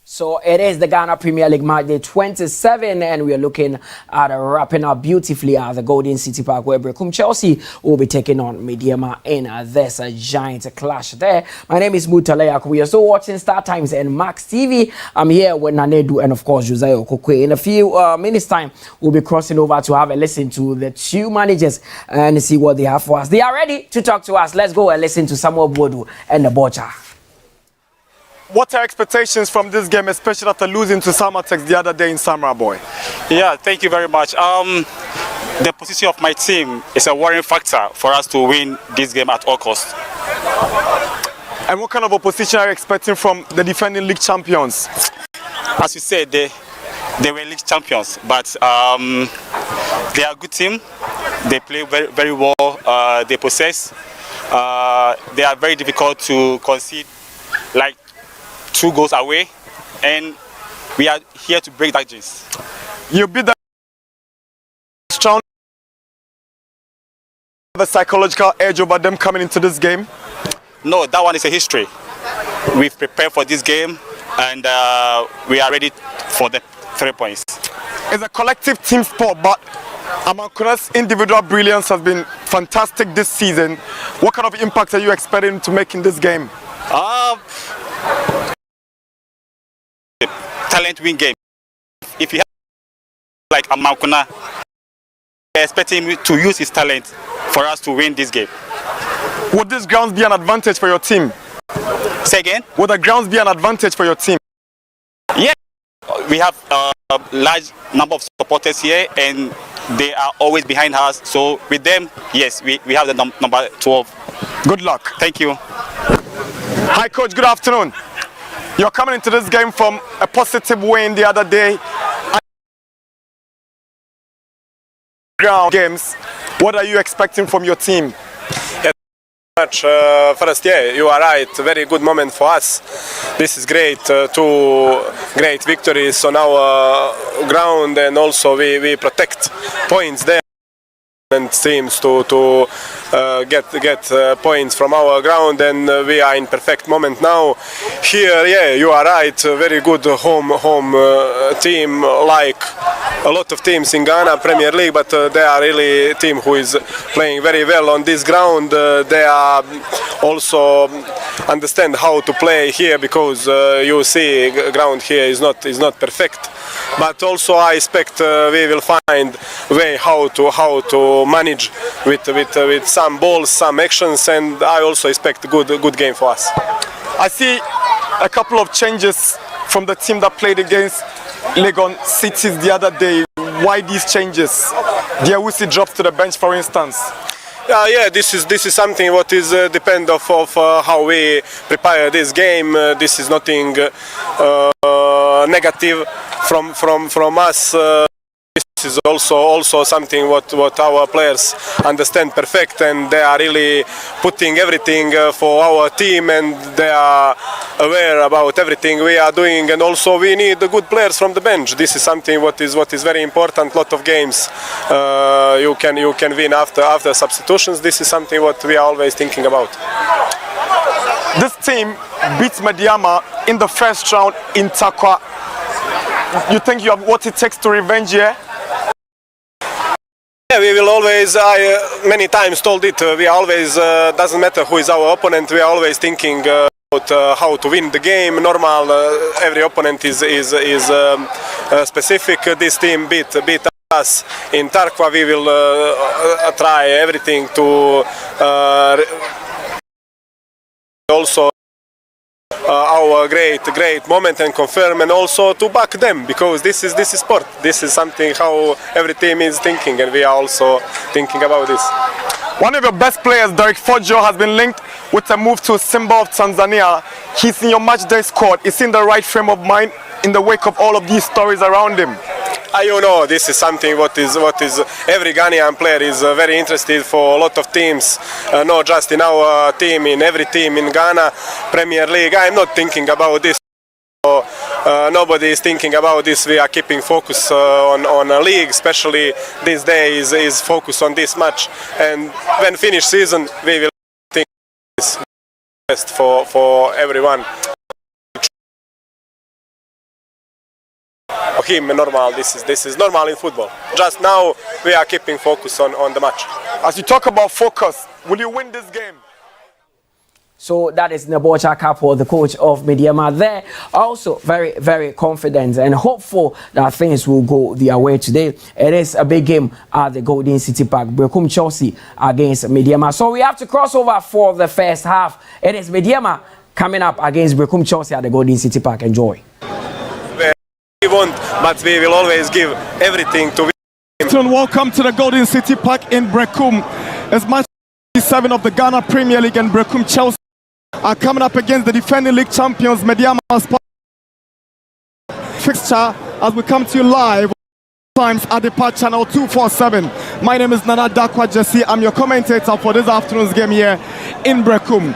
So it is the Ghana Premier League match day 27, and we are looking at wrapping up beautifully at the Golden City Park, where Berekum Chelsea will be taking on Medeama in this giant clash there. My name is Mutaleak. We are still watching StarTimes and Max TV. I'm here with Nanedu and of course Josiah Okokwe. In a few minutes time, we'll be crossing over to have a listen to the two managers and see what they have for us. They are ready to talk to us. Let's go and listen to Samuel Bodu and the Bocha. What are expectations from this game, especially after losing to Samatex the other day in Samra Boy? Yeah, thank you very much. The position of my team is a worrying factor for us to win this game at all costs. And what kind of opposition are you expecting from the defending league champions? As you said, they were league champions, but they are a good team. They play very, very well. They possess. They are very difficult to concede, like 2 goals away, and we are here to break that jinx. You beat the strong, the psychological edge over them coming into this game? No, that one is a history. We've prepared for this game, and we are ready for the 3 points. It's a collective team sport, but Amankuna's individual brilliance has been fantastic this season. What kind of impact are you expecting to make in this game? Talent win game. If you have like Amankuna, we're expecting him to use his talent for us to win this game. Would these grounds be an advantage for your team? Say again? Would the grounds be an advantage for your team? Yeah, we have a large number of supporters here, and they are always behind us. So with them, yes, we have the number 12. Good luck. Thank you. Hi, Coach. Good afternoon. You're coming into this game from a positive win the other day. Ground games. What are you expecting from your team? Much. First, yeah, you are right. Very good moment for us. This is great. Two great victories on our ground, and also we protect points there. And teams to get points from our ground, and we are in perfect moment now. Here, yeah, you are right. Very good home team, like a lot of teams in Ghana Premier League, but they are really a team who is playing very well on this ground. They are also understand how to play here, because you see ground here is not perfect. But also I expect we will find way how to manage with some balls, some actions, and I also expect good game for us. I see a couple of changes from the team that played against Legon Cities the other day. Why these changes? Diawusi drops to the bench, for instance. Yeah, this is something what is depend of how we prepare this game. This is nothing negative from us. This is also something what our players understand perfect, and they are really putting everything for our team, and they are aware about everything we are doing, and also we need the good players from the bench. This is something what is very important. Lot of games you can win after substitutions. This is something what we are always thinking about. This team beats Medeama in the first round in Takwa. You think you have what it takes to revenge here? Yeah, we will always, I many times told it, we always, doesn't matter who is our opponent, we are always thinking about how to win the game. Normal, every opponent is specific. This team beat us in Tarkwa. We will try everything to also our great moment and confirm, and also to back them, because this is sport. This is something how every team is thinking, and we are also thinking about this. One of your best players, Derek Fojo, has been linked with a move to Simba of Tanzania. He's in your match day squad. Is he in the right frame of mind in the wake of all of these stories around him? You know, this is something what is every Ghanaian player is very interested for. A lot of teams, not just in our team, in every team in Ghana Premier League. I'm not thinking about this. Nobody is thinking about this. We are keeping focus on a league, especially these days is focus on this match. And when finish season, we will think this best for everyone. Him normal. This is normal in football. Just now we are keeping focus on the match. As you talk about focus, will you win this game? So that is Nebocha Kapo, the coach of Medeama. There also very confident and hopeful that things will go their way today. It is a big game at the Golden City Park. Berekum Chelsea against Medeama. So we have to cross over for the first half. It is Medeama coming up against Berekum Chelsea at the Golden City Park. Enjoy. We won't, but we will always give everything to win. Welcome to the Golden City Park in Berekum. As match 7 of the Ghana Premier League, and Berekum Chelsea are coming up against the defending league champions Medeama. Fixture as we come to you live on StarTimes Adepa channel 247. My name is Nana Dakwa Jesse. I'm your commentator for this afternoon's game here in Berekum.